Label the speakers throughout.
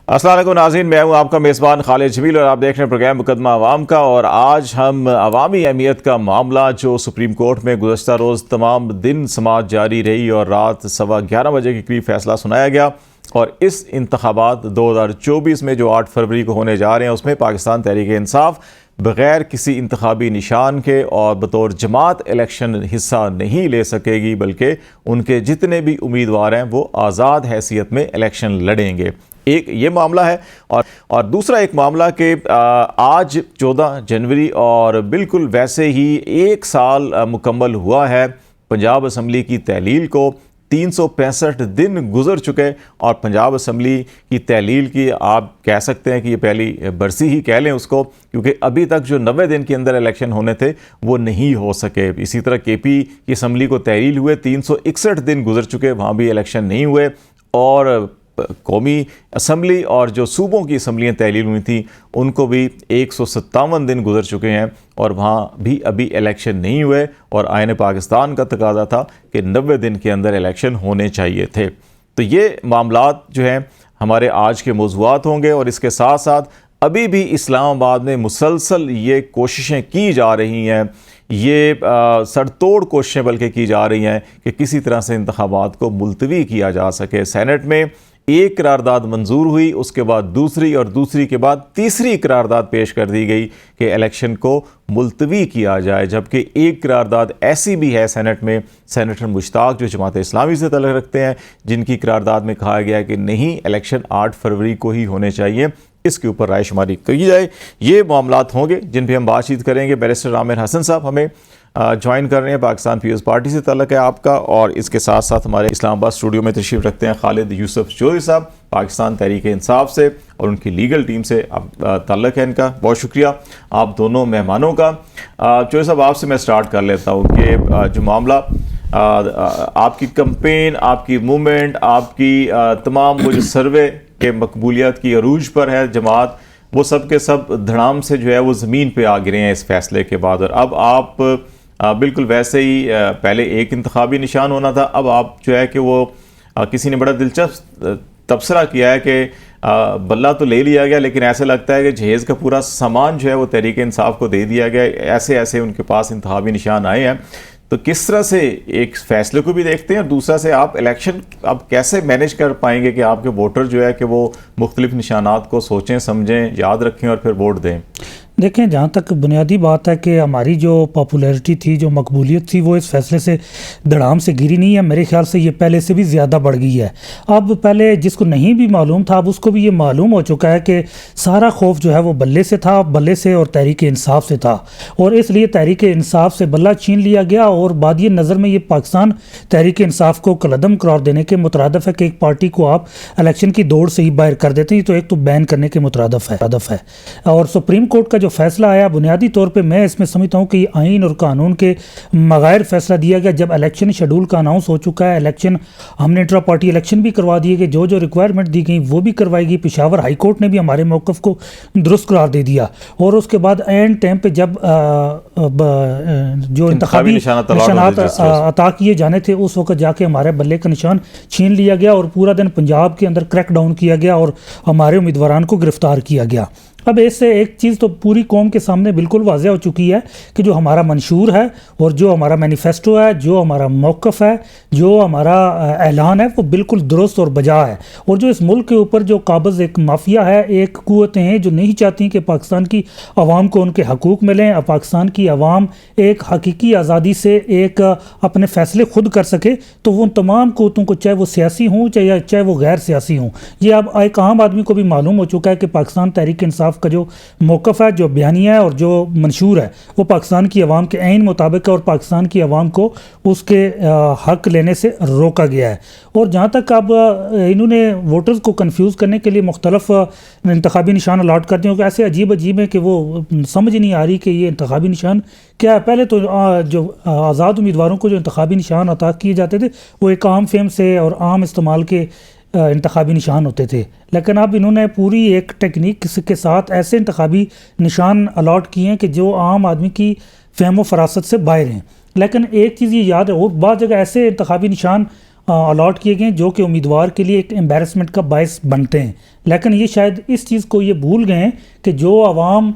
Speaker 1: अस्सलाम वालेकुम नाज़रीन, मैं हूं आपका मेज़बान खालिद जमील और आप देख रहे हैं प्रोग्राम मुकदमा अवाम का। और आज हम अवामी अहमियत का मामला जो सुप्रीम कोर्ट में गुज़श्ता रोज़ तमाम दिन समाअत जारी रही और रात 11:15 बजे के करीब फैसला सुनाया गया। और इस इंतखाबात 2024 में जो 8 फरवरी को होने जा रहे हैं उसमें पाकिस्तान तहरीक इंसाफ बग़ैर किसी इंतखाबी निशान के और बतौर जमात इलेक्शन हिस्सा नहीं ले सकेगी, बल्कि उनके जितने भी उम्मीदवार हैं वो आज़ाद हैसियत में इलेक्शन लड़ेंगे। एक ये मामला है और दूसरा एक मामला कि आज 14 जनवरी और बिल्कुल वैसे ही 1 साल मुकम्मल हुआ है पंजाब असम्बली की तहलील को। 365 दिन गुजर चुके और पंजाब असम्बली की तहलील की आप कह सकते हैं कि ये पहली बरसी ही कह लें उसको, क्योंकि अभी तक जो 90 दिन के अंदर इलेक्शन होने थे वो नहीं हो सके। इसी तरह केपी की असम्बली को तहलील हुए 361 दिन गुजर चुके, वहाँ भी इलेक्शन नहीं हुए। और कौमी असम्बली और जो सूबों की असम्बलियाँ तहलील हुई थी उनको भी 157 दिन गुजर चुके हैं और वहाँ भी अभी इलेक्शन नहीं हुए। और आईन पाकिस्तान का तकाजा था कि 90 दिन के अंदर इलेक्शन होने चाहिए थे। तो ये मामलात जो हैं हमारे आज के मौज़ूआत होंगे। और इसके साथ साथ अभी भी इस्लामाबाद में मुसलसल ये कोशिशें की जा रही हैं, ये सरतोड़ कोशिशें बल्कि की जा रही हैं कि किसी तरह से इंतखाबात को मुलतवी किया जा सके। सेनेट में एक करारदाद मंजूर हुई, उसके बाद दूसरी और दूसरी के बाद तीसरी करारदाद पेश कर दी गई कि इलेक्शन को मुलतवी किया जाए। जबकि एक करारदाद ऐसी भी है सेनेट में, सेनेटर मुश्ताक जो जमात इस्लामी से तल्लुक़ रखते हैं, जिनकी करारदाद में कहा गया है कि नहीं, इलेक्शन 8 फरवरी को ही होने चाहिए, इसके ऊपर राय शुमारी की जाए। ये मामलात होंगे जिन पर हम बातचीत करेंगे। बैरिस्टर आमिर हसन साहब हमें ज्वाइन कर रहे हैं, पाकिस्तान पीपल्स पार्टी से ताल्लुक़ है आपका। और इसके साथ साथ हमारे इस्लामाबाद स्टूडियो में तशरीफ़ रखते हैं खालिद यूसुफ चौधरी साहब, पाकिस्तान तहरीक इंसाफ से और उनकी लीगल टीम से ताल्लुक़ है इनका। बहुत शुक्रिया आप दोनों मेहमानों का। चौधरी साहब, आपसे मैं स्टार्ट कर लेता हूँ कि जो मामला आपकी कंपेन, आपकी मूवमेंट, आपकी तमाम वो जो सर्वे के मकबूलियत की अरूज पर है जमात, वो सब के सब धड़ाम से जो है वो ज़मीन पे आ गिरे हैं इस फैसले के बाद। और अब आप बिल्कुल वैसे ही पहले एक इंतखाबी निशान होना था, अब आप जो है कि वो किसी ने बड़ा दिलचस्प तबसरा किया है कि बल्ला तो ले लिया गया, लेकिन ऐसे लगता है कि जहेज़ का पूरा सामान जो है वो तहरीक इंसाफ को दे दिया गया। ऐसे ऐसे उनके पास इंतखाबी निशान आए हैं। तो किस तरह से एक फ़ैसले को भी देखते हैं और दूसरा से आप इलेक्शन अब कैसे मैनेज कर पाएंगे कि आपके वोटर जो है कि वो मुख्तलिफ निशानात को सोचें, समझें, याद रखें और फिर वोट दें?
Speaker 2: देखें, जहाँ तक बुनियादी बात है कि हमारी जो पॉपुलैरिटी थी, जो मकबूलियत थी, वो इस फैसले से धड़ाम से गिरी नहीं है। मेरे ख्याल से ये पहले से भी ज़्यादा बढ़ गई है। अब पहले जिसको नहीं भी मालूम था, अब उसको भी ये मालूम हो चुका है कि सारा खौफ जो है वो बल्ले से था, बल्ले से और तहरीक इंसाफ से था। और इसलिए तहरीक इंसाफ से बल्ला छीन लिया गया। और बाद ये नज़र में ये पाकिस्तान तहरीक इंसाफ को कलअदम करार देने के मुतरादफ़ है कि एक पार्टी को आप इलेक्शन की दौड़ से ही बाहर कर देते हैं। तो एक तो बैन करने के मुतरादफ़ है। और सुप्रीम कोर्ट का जो फैसला आया, बुनियादी तौर पे मैं इसमें समझता हूँ कि आइन और कानून के बगैर फैसला दिया गया। जब इलेक्शन शेड्यूल का अनाउंस हो चुका है, इलेक्शन हमने इंट्रा पार्टी इलेक्शन भी करवा दिए गए, जो जो रिक्वायरमेंट दी गई वो भी करवाई गई। पेशावर हाई कोर्ट ने भी हमारे मौक़िफ़ को दुरुस्त करार दे दिया। और उसके बाद एंड टाइम पे जब जो इंतखाबी निशानात अता किए जाने थे, उस वक्त जाके हमारे बल्ले का निशान छीन लिया गया और पूरा दिन पंजाब के अंदर क्रैकडाउन किया गया और हमारे उम्मीदवारान को गिरफ्तार किया गया। अब इससे एक चीज़ तो पूरी कौम के सामने बिल्कुल वाज़ेह हो चुकी है कि जो हमारा मंशूर है और जो हमारा मैनिफेस्टो है, जो हमारा मौक़िफ़ है, जो हमारा ऐलान है, वो बिल्कुल दुरुस्त और बजा है। और जो इस मुल्क के ऊपर जो काबिज़ एक माफिया है, एक क़ुव्वतें हैं जो नहीं चाहती कि पाकिस्तान की आवाम को उनके हकूक़ मिलें, पाकिस्तान की आवाम एक हकीकी आज़ादी से एक अपने फ़ैसले खुद कर सके, तो वो उन तमाम क़ुव्वतों को, चाहे वो सियासी हों चाहे वो गैर सियासी हों, ये अब एक आम आदमी को भी मालूम हो चुका है कि पाकिस्तान तहरीक इंसाफ का जो मौक़िफ़ है, जो बयानिया है और जो मंशूर है, वो पाकिस्तान की आवाम के ऐन मुताबिक है और पाकिस्तान की आवाम को उसके हक लेने से रोका गया है। और जहाँ तक अब इन्होंने वोटर्स को कंफ्यूज करने के लिए मुख्तलिफ इंतखाबी निशान अलाट कर दिए, ऐसे अजीब है कि वो समझ नहीं आ रही कि ये इंतखाबी निशान क्या है। पहले तो जो आज़ाद उम्मीदवारों को जो इंतखाबी निशान अता किए जाते थे वो एक आम फेम से और आम इस्तेमाल के इंतखाबी निशान होते थे, लेकिन अब इन्होंने पूरी एक टेक्निक के साथ ऐसे इंतखाबी निशान अलॉट किए हैं कि जो आम आदमी की फ़हम व फरासत से बाहर हैं। लेकिन एक चीज़ ये याद है, और बहुत जगह ऐसे इंतखाबी निशान अलॉट किए गए जो कि उम्मीदवार के लिए एक एम्बैरसमेंट का बायस बनते हैं। लेकिन ये शायद इस चीज़ को ये भूल गए हैं कि जो आवाम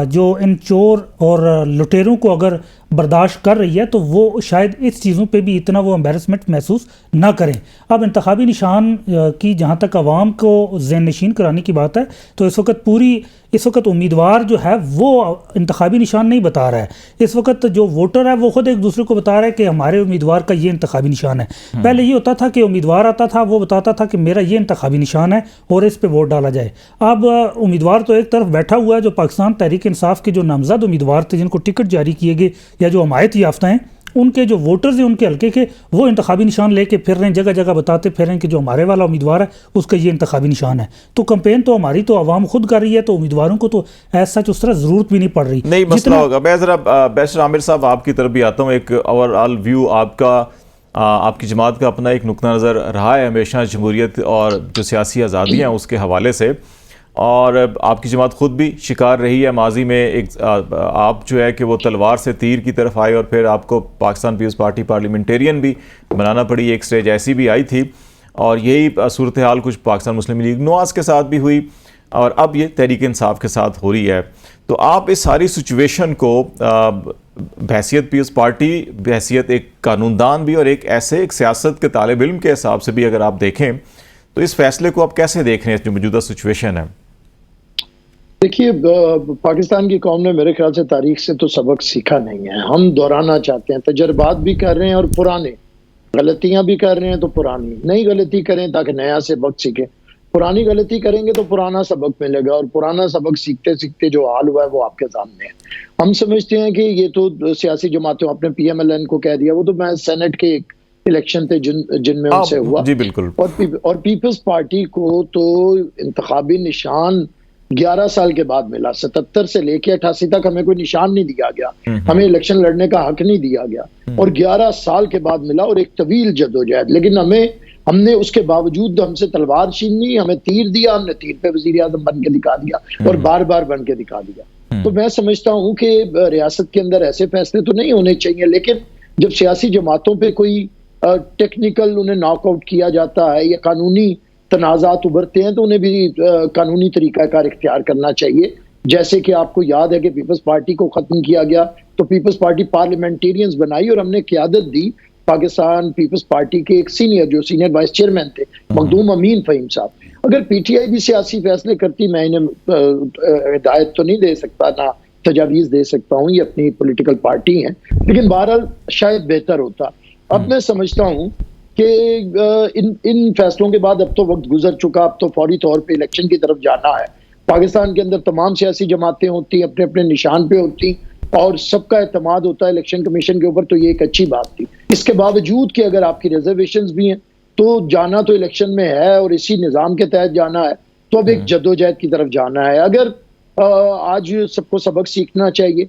Speaker 2: जो इन चोर और लुटेरों को अगर बर्दाश्त कर रही है तो वो शायद इस चीज़ों पे भी इतना वो एम्बैरसमेंट महसूस ना करें। अब इंतखाबी निशान की जहाँ तक आवाम को ज़हन नशीन कराने की बात है तो इस वक्त उम्मीदवार जो है वो इंतखाबी निशान नहीं बता रहा है। इस वक्त जो वोटर है वो खुद एक दूसरे को बता रहा है कि हमारे उम्मीदवार का ये इंतखाबी निशान है। पहले ये होता था कि उम्मीदवार आता था, वो बताता था कि मेरा ये इंतखाबी निशान है और इस पे वोट डाला जाए। अब उम्मीदवार तो एक तरफ बैठा हुआ है, जो पाकिस्तान तहरीक इंसाफ के जो नामजद उम्मीदवार थे जिनको टिकट जारी किए गए या जो हमायत याफ्ता हैं, उनके जो वोटर्स हैं उनके हल्के के, वो इंतखाबी निशान लेके फिर रहे हैं, जगह जगह बताते फिर रहे हैं कि जो हमारे वाला उम्मीदवार है उसका ये इंतखाबी निशान है। तो कैंपेन तो हमारी तो आवाम खुद कर रही है, तो उम्मीदवारों को तो ऐसा उस तरह ज़रूरत भी नहीं पड़ रही।
Speaker 1: नहीं मसला होगा। मैं ज़रा बैरिस्टर आमिर साहब आपकी तरफ भी आता हूँ। एक ओवरऑल व्यू आपकी जमात का अपना एक नुक्ता नज़र रहा है हमेशा जमहूरियत और जो सियासी आज़ादियाँ उसके हवाले से, और आपकी जमात खुद भी शिकार रही है माजी में। एक आप जो है कि वो तलवार से तीर की तरफ आए और फिर आपको पाकिस्तान पीपल्स पार्टी पार्लियामेंटेरियन भी बनाना पड़ी, एक स्टेज ऐसी भी आई थी। और यही सूरत हाल कुछ पाकिस्तान मुस्लिम लीग नवाज के साथ भी हुई और अब ये तहरीक इंसाफ के साथ हो रही है। तो आप इस सारी सिचुएशन को बहैसियत पीपल्स पार्टी, बहैसियत एक कानूनदान भी और एक सियासत के तालिब इल्म के हिसाब से भी अगर आप देखें तो इस फैसले को आप कैसे देख रहे हैं जो मौजूदा सिचुएशन है?
Speaker 3: देखिए, पाकिस्तान की कौम ने मेरे ख्याल से तारीख से तो सबक सीखा नहीं है। हम दोहराना चाहते हैं, तजर्बात भी कर रहे हैं और पुराने गलतियां भी कर रहे हैं, तो पुरानी नई गलती करें ताकि नया सबक सीखें। पुरानी गलती करेंगे तो पुराना सबक मिलेगा, और पुराना सबक सीखते सीखते जो हाल हुआ है वो आपके सामने है। हम समझते हैं कि ये तो सियासी जमातों, आपने PMLN को कह दिया, वो तो मैं सेनेट के इलेक्शन थे जिनमें उनसे हुआ
Speaker 1: जी बिल्कुल।
Speaker 3: और पीपल्स पार्टी को तो इंतखाबी निशान 11 साल के बाद मिला। 77 से लेके 88 तक हमें कोई निशान नहीं दिया गया, हमें इलेक्शन लड़ने का हक नहीं दिया गया, और 11 साल के बाद मिला और एक तवील जद्दोजहद। लेकिन हमने उसके बावजूद हमसे तलवार छीन ली, हमें तीर दिया, हमने तीर पे वजीर आजम बन के दिखा दिया और बार बार बन के दिखा दिया। तो मैं समझता हूँ कि रियासत के अंदर ऐसे फैसले तो नहीं होने चाहिए, लेकिन जब सियासी जमातों पे कोई टेक्निकल उन्हें नॉकआउट किया जाता है या कानूनी तनाज़ात उभरते हैं तो उन्हें भी कानूनी तरीकाकार इख्तियार करना चाहिए। जैसे कि आपको याद है कि पीपल्स पार्टी को खत्म किया गया तो पीपल्स पार्टी पार्लियामेंटेरियंस बनाई और हमने क़यादत दी पाकिस्तान पीपल्स पार्टी के एक सीनियर वाइस चेयरमैन थे मखदूम अमीन फ़हीम साहब। अगर PTI भी सियासी फैसले करती, मैं इन्हें हिदायत तो नहीं दे सकता, ना तजावीज़ दे सकता हूँ, ये अपनी पॉलिटिकल पार्टी हैं, लेकिन बहरहाल शायद बेहतर होता। अब मैं समझता हूँ कि इन फैसलों के बाद अब तो वक्त गुजर चुका, अब तो फौरी तौर पे इलेक्शन की तरफ जाना है। पाकिस्तान के अंदर तमाम सियासी जमातें होती, अपने अपने निशान पे होती और सबका एतमाद होता है इलेक्शन कमीशन के ऊपर, तो ये एक अच्छी बात थी। इसके बावजूद कि अगर आपकी रिजर्वेशंस भी हैं तो जाना तो इलेक्शन में है और इसी निज़ाम के तहत जाना है, तो अब एक जद्दोजहद की तरफ जाना है। अगर आज सबको सबक सीखना चाहिए।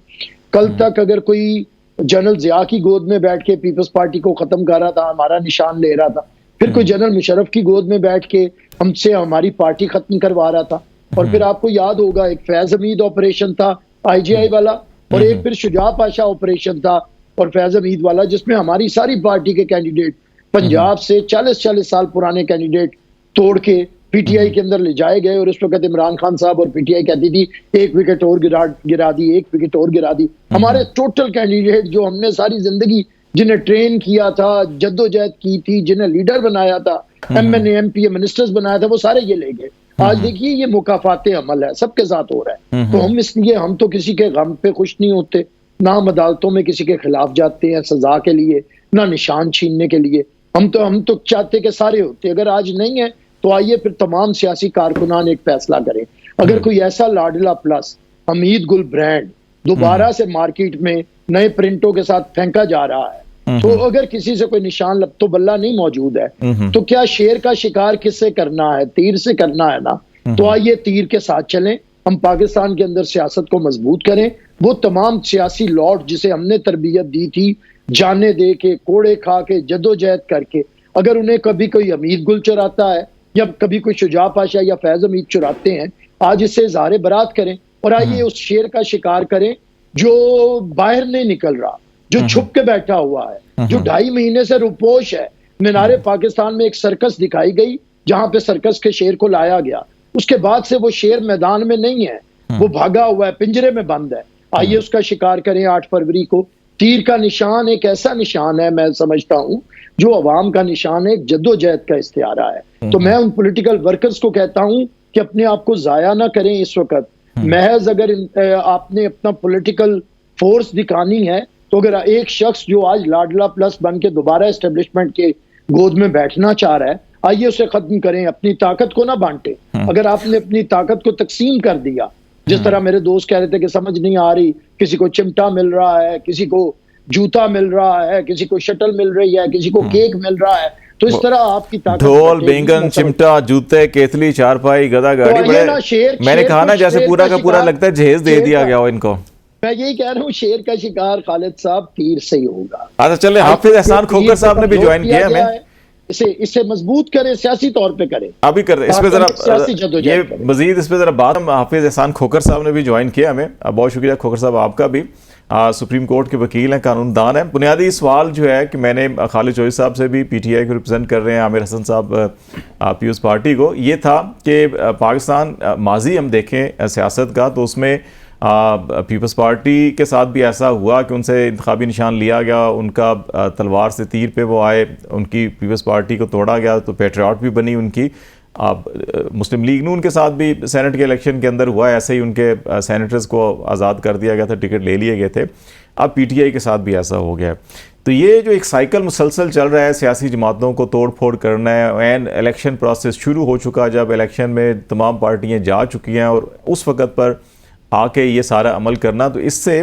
Speaker 3: कल तक अगर कोई जनरल जिया की गोद में बैठ के पीपल्स पार्टी को खत्म कर रहा था, हमारा निशान ले रहा था, फिर कोई जनरल मुशर्रफ की गोद में बैठ के हमसे हमारी पार्टी खत्म करवा रहा था, और फिर आपको याद होगा एक फैज हमीद ऑपरेशन था IGI वाला, और एक फिर शुजा पाशा ऑपरेशन था और फैज हमीद वाला, जिसमें हमारी सारी पार्टी के कैंडिडेट पंजाब से 40-40 साल पुराने कैंडिडेट तोड़ के PTI के अंदर ले जाए गए। और उस वक्त इमरान खान साहब और PTI कहती थी 1 विकेट और गिरा दी, 1 विकेट और गिरा दी। हमारे टोटल कैंडिडेट जो हमने सारी जिंदगी जिन्हें ट्रेन किया था, जद्दोजहद की थी, जिन्हें लीडर बनाया था, MNA MP मिनिस्टर्स बनाया था, वो सारे ये ले गए। आज देखिए ये मुकाफाते अमल है, सबके साथ हो रहा है। तो हम इसलिए हम तो किसी के गम पे खुश नहीं होते, ना हम अदालतों में किसी के खिलाफ जाते हैं सजा के लिए, ना निशान छीनने के लिए। हम तो चाहते कि सारे होते। अगर आज नहीं है तो आइए फिर तमाम सियासी कारकुनान एक फैसला करें। अगर कोई ऐसा लाडला प्लस हमीद गुल ब्रांड दोबारा से मार्केट में नए प्रिंटों के साथ फेंका जा रहा है, तो अगर किसी से कोई निशान तो बल्ला नहीं मौजूद है, तो क्या शेर का शिकार किससे करना है? तीर से करना है ना। तो आइए तीर के साथ चलें, हम पाकिस्तान के अंदर सियासत को मजबूत करें। वो तमाम सियासी लॉट जिसे हमने तरबियत दी थी, जाने दे के, कोड़े खा के, जद्दोजहद करके, अगर उन्हें कभी कोई हमीद गुल चुराता है या कभी कोई शुजा पाशा या फैज हमीद चुराते हैं, आज इससे इज़हार बरात करें और आइए उस शेर का शिकार करें जो बाहर नहीं निकल रहा, जो छुप के बैठा हुआ है, जो 2.5 महीने से रुपोश है, मीनारे पाकिस्तान में एक सर्कस दिखाई गई जहां पे सर्कस के शेर को लाया गया, उसके बाद से वो शेर मैदान में नहीं है, वो भागा हुआ है, पिंजरे में बंद है। आइए उसका शिकार करें 8 फरवरी को। तीर का निशान एक ऐसा निशान है, मैं समझता हूं, जो अवाम का निशान है, एक जद्दोजहद का इस्तियारा है। तो मैं उन पॉलिटिकल वर्कर्स को कहता हूं कि अपने आप को जाया ना करें इस वक्त। महज अगर आपने अपना पॉलिटिकल फोर्स दिखानी है, तो अगर एक शख्स जो आज लाडला प्लस बन के दोबारा एस्टेब्लिशमेंट के गोद में बैठना चाह रहा है, आइए उसे खत्म करें, अपनी ताकत को ना बांटे। अगर आपने अपनी ताकत को तकसीम कर दिया, जिस तरह मेरे दोस्त कह रहे थे कि समझ नहीं आ रही, किसी को चिमटा मिल रहा है, किसी को जूता मिल रहा है, किसी को शटल मिल रही है, किसी को केक मिल रहा है, तो इस तरह आपकी ताकत,
Speaker 1: ढोल, बैंगन, चिमटा, जूते, केतली, चारपाई, गधा, गाड़ी, बड़े मैंने कहा ना जैसे पूरा का पूरा लगता है जहेज दे दिया गया हो इनको।
Speaker 3: मैं यही कह रहा हूँ, शेर का शिकार खालिद साहब तीर से ही होगा।
Speaker 1: अच्छा चले, हाफिज एहसान खोकर साहब ने भी ज्वाइन किया हमें,
Speaker 3: इसे मजबूत करें, सियासी तौर पे करें,
Speaker 1: अभी कर इस पे जरा ये मजीद इस पे जरा बात। हम हाफिज एहसान खोकर साहब ने भी ज्वाइन किया हमें, बहुत शुक्रिया खोकर साहब आपका भी। सुप्रीम कोर्ट के वकील हैं, कानूनदान हैं। बुनियादी सवाल जो है कि मैंने खालिद चौधरी साहब से भी पीटीआई को रिप्रेजेंट कर रहे हैं, आमिर हसन साहब पीपल्स पार्टी को, ये था कि पाकिस्तान माजी हम देखें सियासत का, तो उसमें पीपल्स पार्टी के साथ भी ऐसा हुआ कि उनसे इंतखाबी निशान लिया गया, उनका तलवार से तीर पे वो आए, उनकी पीपल्स पार्टी को तोड़ा गया, तो पेट्रियाट भी बनी उनकी। मुस्लिम लीग नून के साथ भी सेनेट के इलेक्शन के अंदर हुआ, ऐसे ही उनके सेनेटर्स को आज़ाद कर दिया गया था, टिकट ले लिए गए थे। अब पीटीआई के साथ भी ऐसा हो गया। तो ये जो एक साइकिल मुसलसल चल रहा है, सियासी जमातों को तोड़ फोड़ करना है, एंड इलेक्शन प्रोसेस शुरू हो चुका, जब इलेक्शन में तमाम पार्टियाँ जा चुकी हैं और उस वक़्त पर आके ये सारा अमल करना, तो इससे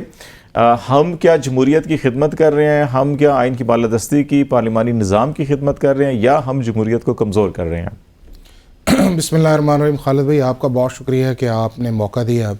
Speaker 1: हम क्या जमहूरियत की खिदमत कर रहे हैं, हम क्या आइन की बालादस्ती की, पार्लिमानी निज़ाम की खिदमत कर रहे हैं, या हम जमहूरियत को कमज़ोर कर रहे हैं?
Speaker 4: बिस्मिल्लाहिर्रहमानिर्रहीम। खालिद भाई, आपका बहुत शुक्रिया कि आपने मौका दिया।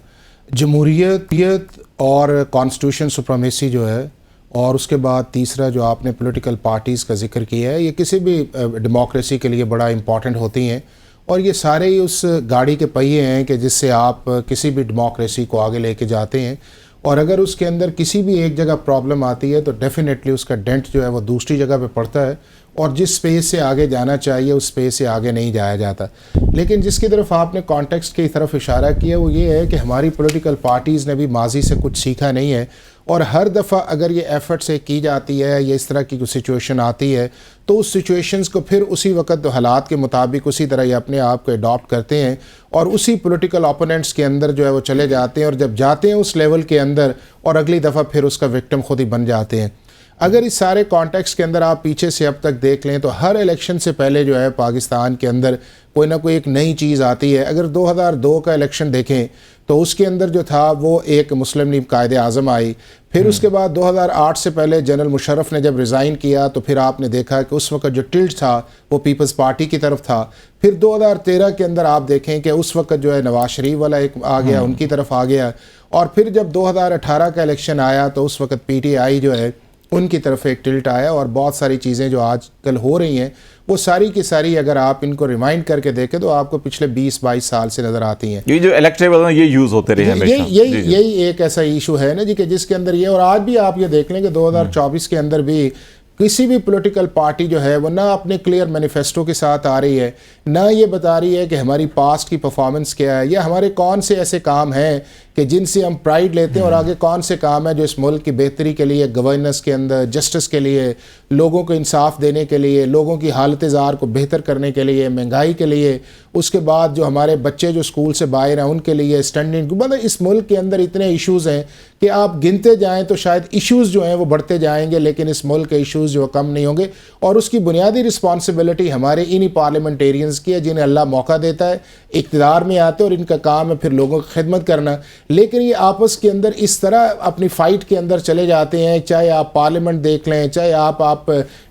Speaker 4: जमहूरियत और कॉन्स्टिट्यूशन सुप्रीमेसी जो है, और उसके बाद तीसरा जो आपने पॉलिटिकल पार्टीज़ का जिक्र किया है, ये किसी भी डेमोक्रेसी के लिए बड़ा इम्पॉर्टेंट होती हैं, और ये सारे ही उस गाड़ी के पहिए हैं कि जिससे आप किसी भी डेमोक्रेसी को आगे लेके जाते हैं। और अगर उसके अंदर किसी भी एक जगह प्रॉब्लम आती है तो डेफिनेटली उसका डेंट जो है वो दूसरी जगह पे पड़ता है, और जिस स्पेस से आगे जाना चाहिए उस स्पेस से आगे नहीं जाया जाता। लेकिन जिसकी तरफ आपने कॉन्टेक्स्ट की तरफ इशारा किया वो ये है कि हमारी पॉलिटिकल पार्टीज़ ने भी माजी से कुछ सीखा नहीं है, और हर दफ़ा अगर ये एफ़र्ट से की जाती है या इस तरह की कोई सिचुएशन आती है तो उस सिचुएशंस को फिर उसी वक्त तो हालात के मुताबिक उसी तरह ये अपने आप को अडॉप्ट करते हैं, और उसी पॉलिटिकल ओपोनेंट्स के अंदर जो है वो चले जाते हैं, और जब जाते हैं उस लेवल के अंदर और अगली दफ़ा फिर उसका विक्टिम खुद ही बन जाते हैं। अगर इस सारे कॉन्टेक्स्ट के अंदर आप पीछे से अब तक देख लें तो हर इलेक्शन से पहले जो है पाकिस्तान के अंदर कोई ना कोई एक नई चीज़ आती है। अगर 2002 का इलेक्शन देखें तो उसके अंदर जो था वो एक मुस्लिम लीग कायदे आज़म आई, फिर उसके बाद 2008 से पहले जनरल मुशर्रफ ने जब रिज़ाइन किया तो फिर आपने देखा कि उस वक्त जो टिल्ट था वो पीपल्स पार्टी की तरफ था। फिर 2013 के अंदर आप देखें कि उस वक्त जो है नवाज शरीफ वाला एक आ गया, उनकी तरफ आ गया, और फिर जब 2018 का इलेक्शन आया तो उस वक्त PTI जो है उनकी तरफ एक टिल्ट आया, और बहुत सारी चीज़ें जो आजकल हो रही हैं वो सारी की सारी अगर आप इनको रिमाइंड करके देखें तो आपको पिछले 20-22 साल से नज़र आती हैं।
Speaker 1: ये जो इलेक्टेबल ये यूज़ होते रहे हमेशा,
Speaker 4: यही एक ऐसा इशू है ना जी कि जिसके अंदर ये, और आज भी आप ये देख लें कि 2024 के अंदर भी किसी भी पॉलिटिकल पार्टी जो है वो ना अपने क्लियर मैनिफेस्टो के साथ आ रही है, ना ये बता रही है कि हमारी पास्ट की परफॉर्मेंस क्या है, या हमारे कौन से ऐसे काम हैं कि जिनसे हम प्राइड लेते हैं, और आगे कौन से काम है जो इस मुल्क की बेहतरी के लिए, गवर्नेंस के अंदर, जस्टिस के लिए, लोगों को इंसाफ देने के लिए, लोगों की हालत ज़ार को बेहतर करने के लिए, महंगाई के लिए, उसके बाद जो हमारे बच्चे जो स्कूल से बाहर हैं उनके लिए, स्टैंडिंग, मतलब इस मुल्क के अंदर इतने इश्यूज़ हैं कि आप गिनते जाएँ तो शायद इश्यूज़ जो हैं वो बढ़ते जाएंगे, लेकिन इस मुल्क के इश्यूज़ जो कम नहीं होंगे। और उसकी बुनियादी रिस्पॉन्सिबिलिटी हमारे इन्हीं पार्लियामेंटेरियंस की है जिन्हें अल्लाह मौका देता है, इक़्तिदार में आते हैं, और इनका काम है फिर लोगों की खिदमत करना। लेकिन ये आपस के अंदर इस तरह अपनी फ़ाइट के अंदर चले जाते हैं, चाहे आप पार्लियामेंट देख लें, चाहे आप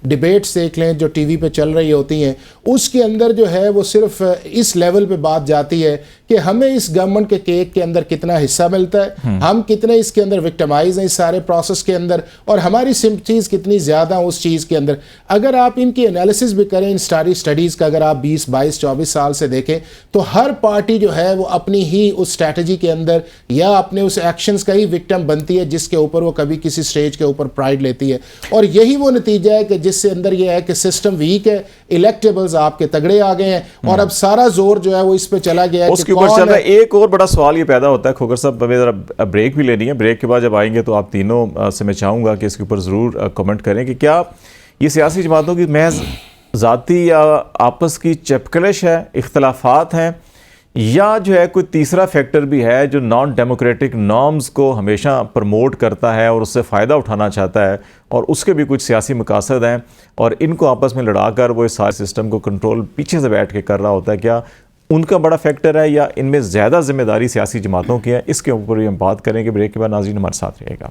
Speaker 4: डिबेट्स देख लें जो टीवी पे चल रही होती हैं, उसके अंदर जो है वो सिर्फ इस लेवल पे बात जाती है कि हमें इस गवर्नमेंट के केक के अंदर कितना हिस्सा मिलता है, हम कितने इसके अंदर विक्टिमाइज हैं इस सारे प्रोसेस के अंदर, और हमारी सिंपथीज़ कितनी ज़्यादा उस चीज़ के अंदर। अगर आप इनकी एनालिसिस भी करें, इन सारी स्टडीज़ का अगर आप 20, 22, 24 साल से देखें तो हर पार्टी जो है वो अपनी ही उस स्ट्रैटेजी के अंदर या अपने उस एक्शंस का ही विक्टिम बनती है जिसके ऊपर वो कभी किसी स्टेज के ऊपर प्राइड लेती है। और यही वो नतीजा है कि जिससे अंदर ये है कि सिस्टम वीक है, इलेक्टेबल्स आपके तगड़े आ गए हैं और अब सारा जोर जो है वो इस पे चला गया है।
Speaker 1: उसके ऊपर चल रहा है। एक और बड़ा सवाल ये पैदा होता है खोखर साहब, हमें जरा ब्रेक भी लेनी है, ब्रेक के बाद जब आएंगे तो आप तीनों से मैं चाहूँगा कि इसके ऊपर ज़रूर कमेंट करें कि क्या ये सियासी जमातों की महज ज़ाती या आपस की चपकलिश है, इख्तलाफात हैं, या जो है कोई तीसरा फैक्टर भी है जो नॉन डेमोक्रेटिक नॉर्म्स को हमेशा प्रमोट करता है और उससे फ़ायदा उठाना चाहता है और उसके भी कुछ सियासी मकासद हैं और इनको आपस में लड़ाकर वो इस सारे सिस्टम को कंट्रोल पीछे से बैठ के कर रहा होता है। क्या उनका बड़ा फैक्टर है या इनमें ज़्यादा जिम्मेदारी सियासी जमातों की है? इसके ऊपर भी हम बात करेंगे। ब्रेक के बाद नाज़रीन हमारे साथ रहेगा।